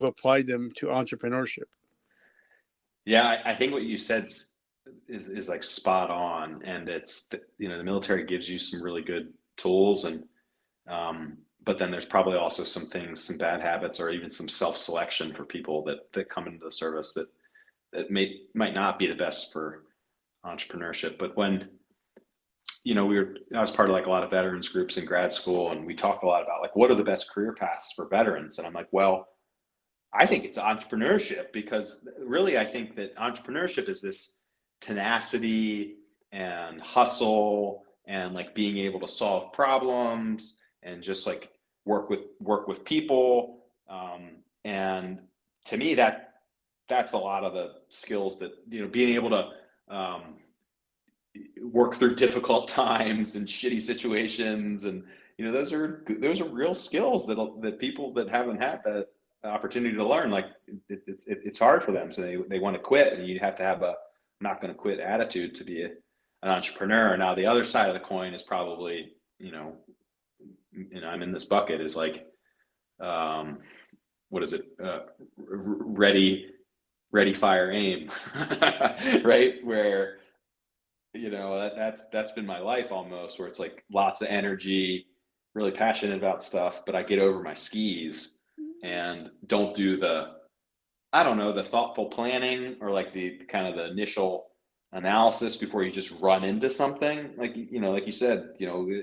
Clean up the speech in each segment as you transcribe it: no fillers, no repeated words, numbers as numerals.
applied them to entrepreneurship? Yeah, I think what you said is like spot on, and it's the military gives you some really good tools, and but then there's probably also some bad habits, or even some self-selection for people that come into the service that might not be the best for entrepreneurship. But when I was part of like a lot of veterans groups in grad school, and we talk a lot about like what are the best career paths for veterans, and I'm like, well, I think it's entrepreneurship, because really I think that entrepreneurship is this tenacity and hustle and like being able to solve problems and just like work with people. And to me, that's a lot of the skills that, being able to work through difficult times and shitty situations. And, those are real skills that people that haven't had the opportunity to learn, like it's hard for them. So they want to quit, and you have to have a I'm not going to quit attitude to be an entrepreneur. Now, the other side of the coin is probably, I'm in this bucket, is like, what is it? Ready, fire, aim, right? Where, that's been my life almost, where it's like lots of energy, really passionate about stuff, but I get over my skis and don't do the thoughtful planning, or like the kind of the initial analysis before you just run into something. Like, like you said,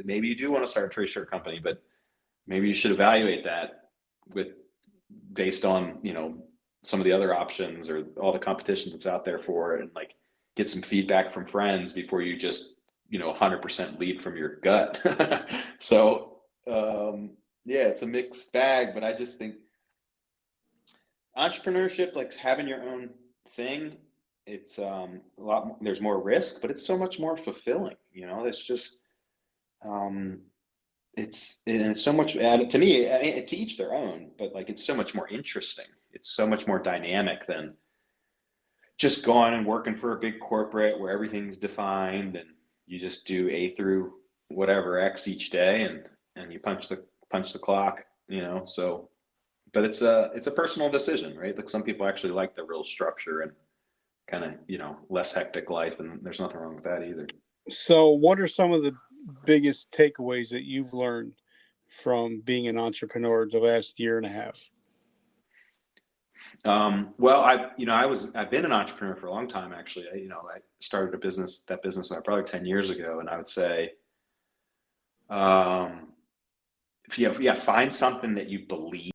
maybe you do want to start a trade shirt company, but maybe you should evaluate that based on, some of the other options or all the competition that's out there for it, and like get some feedback from friends before you just, 100% lead from your gut. So, yeah, it's a mixed bag, but I just think entrepreneurship, like having your own thing, it's a lot more, there's more risk, but it's so much more fulfilling. It's just it's so much, to me, to each their own, but like it's so much more interesting, it's so much more dynamic than just going and working for a big corporate where everything's defined and you just do A through whatever X each day, and you punch the clock, so. But it's a personal decision, right? Like some people actually like the real structure and kind of, less hectic life, and there's nothing wrong with that either. So what are some of the biggest takeaways that you've learned from being an entrepreneur the last year and a half? Well, I've been an entrepreneur for a long time, actually. I started that business probably 10 years ago. And I would say, find something that you believe